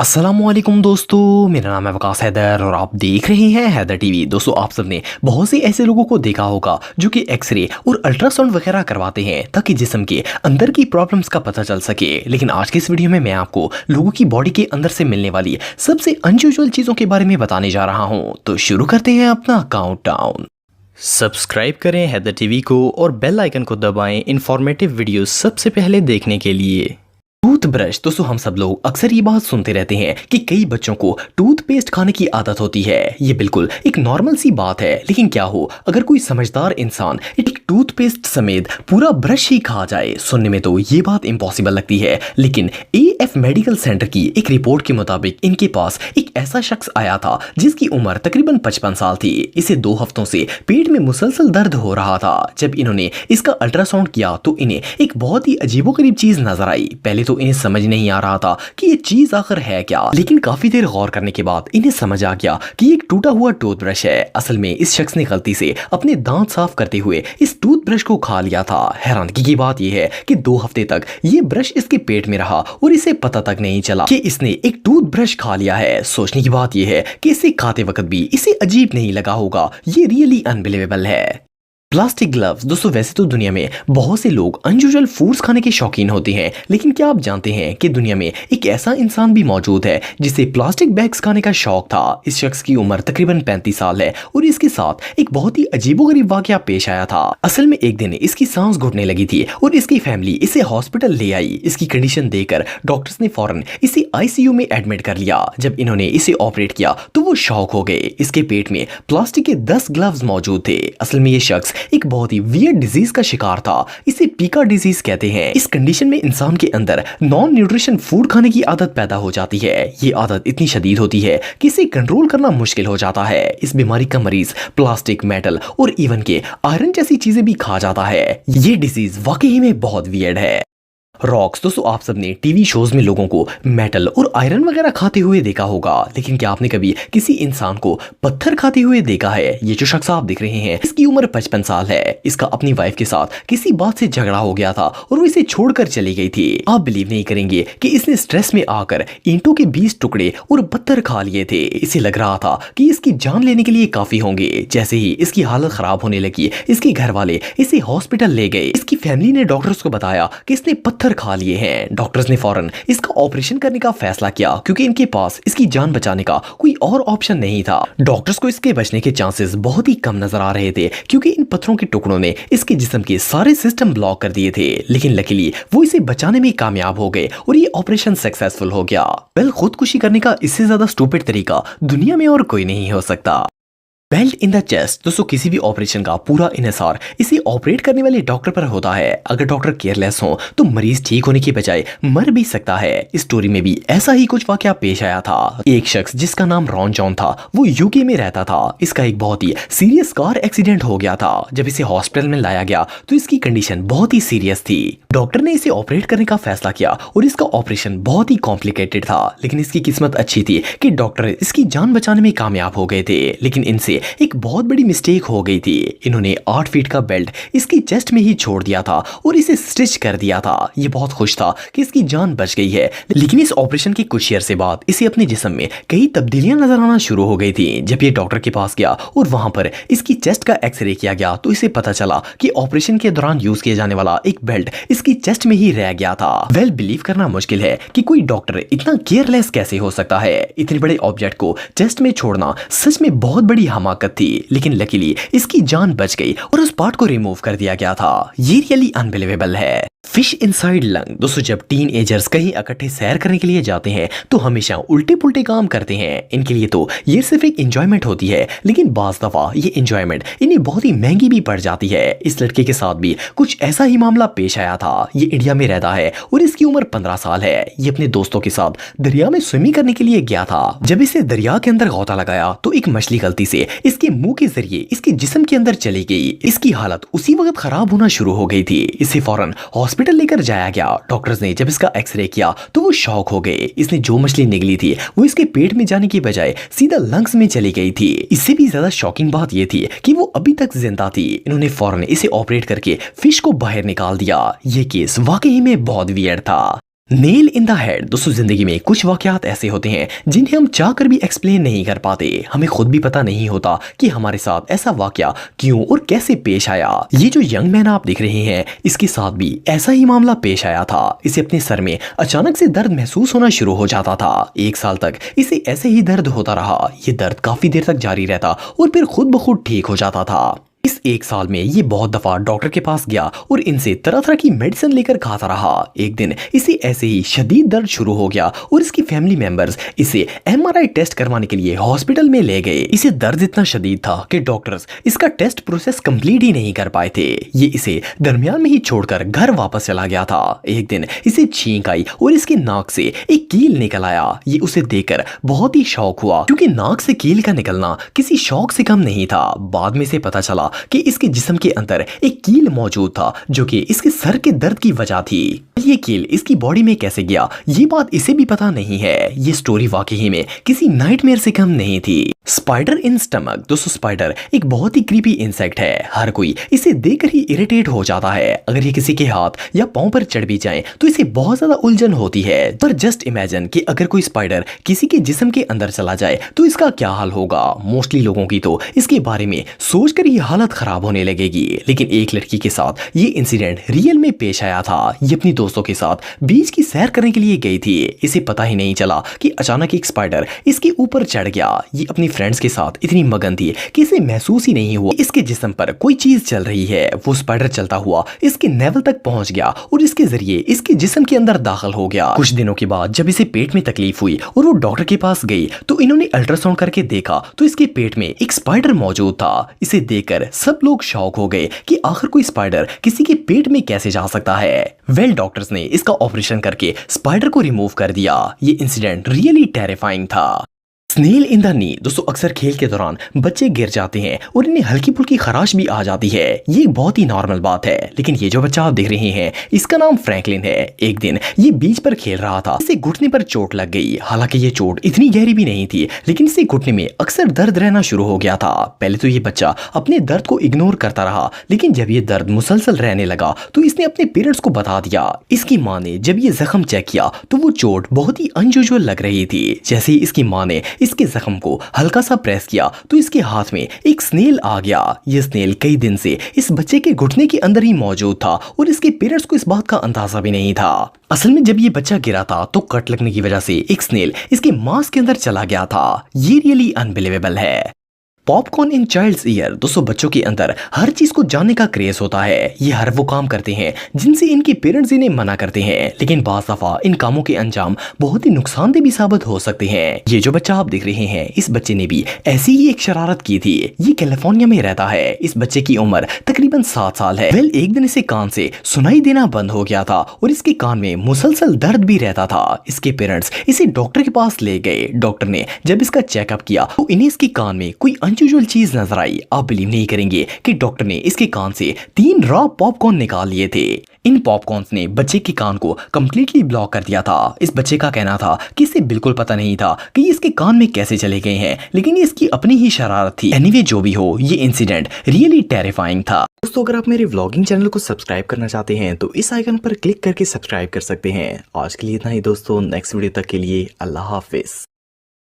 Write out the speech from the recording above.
अस्सलामुअलैकुम दोस्तों, मेरा नाम है वकास हैदर और आप देख रहे हैं हैदर टीवी। दोस्तों, आप सबने बहुत से ऐसे लोगों को देखा होगा जो कि एक्सरे और अल्ट्रासाउंड वगैरह करवाते हैं ताकि जिस्म के अंदर की प्रॉब्लम्स का पता चल सके। लेकिन आज के इस वीडियो में मैं आपको लोगों की बॉडी के अंदर से मिलने वाली सबसे अनयूजुअल चीज़ों के बारे में बताने जा रहा हूँ। तो शुरू करते हैं अपना काउंटडाउन। सब्सक्राइब करें हैदर टीवी को और बेल आइकन को दबाएं इंफॉर्मेटिव वीडियो सबसे पहले देखने के लिए। टूथब्रश। दोस्तों, हम सब लोग अक्सर ये बात सुनते रहते हैं कि कई बच्चों को टूथपेस्ट खाने की आदत होती है। ये बिल्कुल एक नॉर्मल सी बात है, लेकिन क्या हो अगर कोई समझदार इंसान एक टूथपेस्ट समेत पूरा ब्रश ही खा जाए। सुनने में तो ये बात इम्पॉसिबल लगती है, लेकिन एएफ मेडिकल सेंटर की एक रिपोर्ट के मुताबिक इनके पास एक ऐसा शख्स आया था जिसकी उम्र तकरीबन 55 साल थी। इसे 2 हफ्तों से पेट में मुसलसल दर्द हो रहा था। जब इन्होंने इसका अल्ट्रासाउंड किया तो इन्हें एक बहुत ही अजीबोगरीब चीज नजर आई। पहले तो इन्हें समझ नहीं आ रहा था कि ये चीज आखिर है क्या, लेकिन काफी देर गौर करने के बाद इन्हें समझ आ गया कि एक टूटा हुआ टूथब्रश है। असल में इस शख्स ने गलती से अपने दांत साफ करते हुए इस टूथब्रश को खा लिया था। हैरानगी की बात यह है कि 2 हफ्ते तक ये ब्रश इसके पेट में रहा और इसे पता तक नहीं चला कि इसने एक टूथब्रश खा लिया है। सोचने की बात यह है कि इसे खाते वक्त भी इसे अजीब नहीं लगा होगा। ये रियली अनबिलीवेबल है। Plastic gloves. दोस्तों, वैसे तो दुनिया में बहुत से लोग अनयूजुअल फूड्स खाने के शौकीन होते हैं, लेकिन क्या आप जानते हैं कि दुनिया में एक ऐसा इंसान भी मौजूद है जिसे प्लास्टिक बैग्स खाने का शौक था। इस शख्स की उम्र तकरीबन 35 साल है और इसके साथ एक बहुत ही अजीबोगरीब वाकया पेश आया था। असल में एक दिन इसकी सांस घुटने लगी थी और इसकी फैमिली इसे हॉस्पिटल ले आई। इसकी कंडीशन देखकर डॉक्टर्स ने फौरन इसे आईसीयू में एडमिट कर लिया। जब इन्होंने इसे ऑपरेट किया तो वो शॉक हो गए। इसके पेट में प्लास्टिक के 10 ग्लव्स मौजूद थे। असल में ये शख्स एक बहुत ही वियर्ड डिजीज का शिकार था। इसे पीका डिजीज कहते हैं। इस कंडीशन में इंसान के अंदर नॉन न्यूट्रिशन फूड खाने की आदत पैदा हो जाती है। ये आदत इतनी शदीद होती है कि इसे कंट्रोल करना मुश्किल हो जाता है। इस बीमारी का मरीज प्लास्टिक, मेटल और इवन के आयरन जैसी चीजें भी खा जाता है। ये डिजीज वाकई में बहुत वियर्ड है। रॉक्स। दोस्तों, आप सबने टीवी शोज में लोगों को मेटल और आयरन वगैरह खाते हुए देखा होगा, लेकिन क्या आपने कभी किसी इंसान को पत्थर खाते हुए देखा है? ये जो शख्स आप देख रहे हैं इसकी उम्र 55 साल है। इसका अपनी वाइफ के साथ किसी बात से झगड़ा हो गया था और वो इसे छोड़कर चली गई थी। आप बिलीव नहीं करेंगे कि इसने स्ट्रेस में आकर ईंटों के 20 टुकड़े और पत्थर खा लिए थे। इसे लग रहा था कि इसकी जान लेने के लिए काफी होंगे। जैसे ही इसकी हालत खराब होने लगी, इसके घर वाले इसे हॉस्पिटल ले गए। इसकी फैमिली ने डॉक्टर्स को बताया कि इसने पत्थर खा लिए हैं। डॉक्टर्स ने फौरन इसका ऑपरेशन करने का फैसला किया क्योंकि इनके पास इसकी जान बचाने का कोई और ऑप्शन नहीं था। डॉक्टर्स को इसके बचने के चांसेस बहुत ही कम नजर आ रहे थे क्योंकि इन पत्थरों के टुकड़ों ने इसके जिस्म के सारे सिस्टम ब्लॉक कर दिए थे। लेकिन लकीली वो इसे बचाने में कामयाब हो गए और ये ऑपरेशन सक्सेसफुल हो गया। वेल, खुदकुशी करने का इससे ज्यादा स्टूपिड तरीका दुनिया में और कोई नहीं हो सकता। Belt in the chest. दोस्तों, किसी भी ऑपरेशन का पूरा इन्हिसार इसे ऑपरेट करने वाले डॉक्टर पर होता है। अगर डॉक्टर केयरलेस हो तो मरीज ठीक होने के बजाय मर भी सकता है। इस स्टोरी में भी ऐसा ही कुछ वाकया पेश आया था। एक शख्स जिसका नाम रॉन जॉन था, वो यूके में रहता था। इसका एक बहुत ही सीरियस कार एक्सीडेंट हो गया था। जब इसे हॉस्पिटल में लाया गया तो इसकी कंडीशन बहुत ही सीरियस थी। डॉक्टर ने इसे ऑपरेट करने का फैसला किया और इसका ऑपरेशन बहुत ही कॉम्प्लिकेटेड था, लेकिन इसकी किस्मत अच्छी थी कि डॉक्टर इसकी जान बचाने में कामयाब हो गए थे। लेकिन इनसे एक बहुत बड़ी मिस्टेक हो गई थी। इन्होंने 8 फीट का बेल्ट इसकी चेस्ट में ही छोड़ दिया था और इसे स्टिच कर दिया था। ये बहुत खुश था कि इसकी जान बच गई है, लेकिन इस ऑपरेशन के कुछ ईयर से बाद इसे अपने जिस्म में कई तब्दीलियां नजर आना शुरू हो गई थी। जब ये डॉक्टर के पास गया और वहां पर इसकी चेस्ट का एक्सरे किया गया तो इसे पता चला कि ऑपरेशन के दौरान यूज किया जाने वाला एक बेल्ट इसकी चेस्ट में ही रह गया था। वेल, बिलीव करना मुश्किल है कि कोई डॉक्टर इतना केयरलेस कैसे हो सकता है। इतने बड़े ऑब्जेक्ट को चेस्ट में छोड़ना सच में बहुत बड़ी हमाकत थी, लेकिन लकीली इसकी जान बच गई और उस पार्ट को रिमूव कर दिया गया था। ये रियली अनबिलीवेबल है। Fish inside lung. दोस्तों, जब टीन एजर्स कहीं इकट्ठे सैर करने के लिए जाते हैं तो हमेशा उल्टे पुल्टे काम करते हैं। इनके लिए तो ये सिर्फ एक एंजॉयमेंट होती है, लेकिन बाज दफा ये एंजॉयमेंट इन्हें बहुत ही महंगी भी पड़ जाती है। इस लड़के के साथ भी कुछ ऐसा ही मामला पेश आया था। ये इंडिया में रहता है और इसकी उम्र 15 साल है। ये अपने दोस्तों के साथ दरिया में स्विमिंग करने के लिए गया था। जब इसे दरिया के अंदर गोता लगाया तो एक मछली गलती से इसके मुंह के जरिए इसके जिस्म के अंदर चली गई। इसकी हालत उसी वक्त खराब होना शुरू हो गई थी। इसे फौरन हॉस्पिटल लेकर जाया गया। डॉक्टर्स ने जब इसका एक्सरे किया तो वो शॉक हो गए। इसने जो मछली निकली थी वो इसके पेट में जाने की बजाय सीधा लंग्स में चली गई थी। इससे भी ज्यादा शॉकिंग बात ये थी कि वो अभी तक जिंदा थी। इन्होंने फौरन इसे ऑपरेट करके फिश को बाहर निकाल दिया। ये केस वाकई में बहुत वियर्ड था। Nail in the head. दोस्तों जिंदगी में कुछ वाकयात ऐसे होते हैं जिन्हें हम चाहकर भी एक्सप्लेन नहीं कर पाते। हमें खुद भी पता नहीं होता कि हमारे साथ ऐसा वाकया क्यों और कैसे पेश आया। ये जो यंग मैन आप देख रहे हैं, इसके साथ भी ऐसा ही मामला पेश आया था। इसे अपने सर में अचानक से दर्द महसूस होना शुरू हो जाता था। 1 साल तक इसे ऐसे ही दर्द होता रहा। ये दर्द काफी देर तक जारी रहता और फिर खुद ब खुद ठीक हो जाता था। इस 1 साल में ये बहुत दफा डॉक्टर के पास गया और इनसे तरह तरह की मेडिसिन लेकर खाता रहा। एक दिन इसे ऐसे ही शदीद दर्द शुरू हो गया और इसकी फैमिली मेंबर्स इसे एमआरआई टेस्ट करवाने के लिए हॉस्पिटल में ले गए। इसे दर्द इतना शदीद था कि डॉक्टर्स इसका टेस्ट प्रोसेस कंप्लीट ही नहीं कर पाए थे। ये इसे दरमियान में ही छोड़कर घर वापस चला गया था। एक दिन इसे छींक आई और इसके नाक से एक कील निकल आया। ये उसे देखकर बहुत ही शौक हुआ, क्योंकि नाक से कील का निकलना किसी शौक से कम नहीं था। बाद में इसे पता चला कि इसके जिस्म के अंदर एक कील मौजूद था, जो कि इसके सर के दर्द की वजह थी। ये कील इसकी बॉडी में कैसे गया, ये बात इसे भी पता नहीं है। ये स्टोरी वाकई में किसी नाइटमेयर से कम नहीं थी। Spider in stomach. दोस्तों स्पाइडर एक बहुत ही क्रीपी इंसेक्ट है। हर कोई इसे देखकर ही इरिटेट हो जाता है। अगर ये किसी के हाथ या पांव पर चढ़ भी जाए तो इसे बहुत ज्यादा उलझन होती है। पर जस्ट इमेजिन कि अगर कोई स्पाइडर किसी के जिस्म के अंदर चला जाए तो इसका क्या हाल होगा। मोस्टली लोगों की तो इसके बारे में सोचकर ये हालत खराब होने लगेगी। लेकिन एक लड़की के साथ ये इंसिडेंट रियल में पेश आया था। ये अपनी दोस्तों के साथ बीच की सैर करने के लिए गई थी। इसे पता ही नहीं चला कि अचानक एक स्पाइडर इसके ऊपर चढ़ गया। ये अपनी फ्रेंड्स के साथ इतनी मगन थी कि इसे महसूस ही नहीं हुआ इसके जिस्म पर कोई चीज चल रही है। वो स्पाइडर चलता हुआ इसके नेवल तक पहुंच गया और इसके जरिए इसके जिस्म के अंदर दाखिल हो गया। कुछ दिनों के बाद जब इसे पेट में तकलीफ हुई और वो डॉक्टर के पास गई तो इन्होंने अल्ट्रासाउंड करके देखा तो इसके पेट में एक स्पाइडर मौजूद था। इसे देखकर सब लोग शॉक हो गए कि आखिर कोई स्पाइडर किसी के पेट में कैसे जा सकता है। वेल डॉक्टर्स ने इसका ऑपरेशन करके स्पाइडर को रिमूव कर दिया। ये इंसिडेंट रियली टेरिफाइंग था। Snail in the knee. दोस्तों अक्सर खेल के दौरान बच्चे गिर जाते हैं और इन्हें हल्की फुल्की खराश भी आ जाती है। ये एक बहुत ही नॉर्मल बात है। लेकिन ये जो बच्चा आप देख रहे हैं, इसका नाम फ्रैंकलिन है। एक दिन ये बीच पर खेल रहा था, इसे घुटने पर चोट लग गई। हालांकि ये चोट इतनी गहरी भी नहीं थी, लेकिन इसे घुटने में अक्सर दर्द रहना शुरू हो गया था। पहले तो ये बच्चा अपने दर्द को इग्नोर करता रहा, लेकिन जब ये दर्द मुसलसल रहने लगा तो इसने अपने पेरेंट्स को बता दिया। इसकी माँ ने जब ये जख्म चेक किया तो वो चोट बहुत ही अनयूजुअल लग रही थी। जैसे ही इसकी माँ ने इसके जख्म को हल्का सा प्रेस किया तो इसके हाथ में एक स्नेल आ गया। ये स्नेल कई दिन से इस बच्चे के घुटने के अंदर ही मौजूद था और इसके पेरेंट्स को इस बात का अंदाजा भी नहीं था। असल में जब ये बच्चा गिरा था तो कट लगने की वजह से एक स्नेल इसके मांस के अंदर चला गया था। ये रियली अनबिलीवेबल है। पॉपकॉर्न इन चाइल्ड्स ईयर। दोस्तों बच्चों के अंदर हर चीज को जानने का क्रेज होता है। ये हर वो काम करते हैं जिनसे इनके पेरेंट्स इन्हें मना करते हैं, लेकिन बाज़ दफा इन कामों के अंजाम बहुत ही नुकसानदेह भी साबित हो सकते हैं। ये जो बच्चा आप देख रहे हैं, इस बच्चे ने भी ऐसी ही एक शरारत की थी। ये कैलिफोर्निया में रहता है। इस बच्चे की उम्र तकरीबन 7 साल है। वेल एक दिन इसे कान से सुनाई देना बंद हो गया था और इसके कान में मुसलसल दर्द भी रहता था। इसके पेरेंट्स इसे डॉक्टर के पास ले गए। डॉक्टर ने जब इसका चेकअप किया तो इन्हें इसके कान में कोई अनयूजुअल चीज नजर आई। आप बिलीव नहीं करेंगे कि डॉक्टर ने इसके कान से 3 रॉ पॉपकॉर्न निकाल लिए थे। इन पॉपकॉर्न्स ने बच्चे के कान को कंप्लीटली ब्लॉक कर दिया था। इस बच्चे का कहना था कि इसे बिल्कुल पता नहीं था कि इसके कान में कैसे चले गए हैं, लेकिन ये इसकी अपनी ही शरारत थी। एनीवे जो भी हो, ये इंसिडेंट रियली टेरिफाइंग था। दोस्तों अगर आप मेरे व्लॉगिंग चैनल को सब्सक्राइब करना चाहते हैं तो इस आइकन पर क्लिक करके सब्सक्राइब कर सकते हैं। आज के लिए इतना ही दोस्तों, नेक्स्ट वीडियो तक के लिए अल्लाह हाफिज।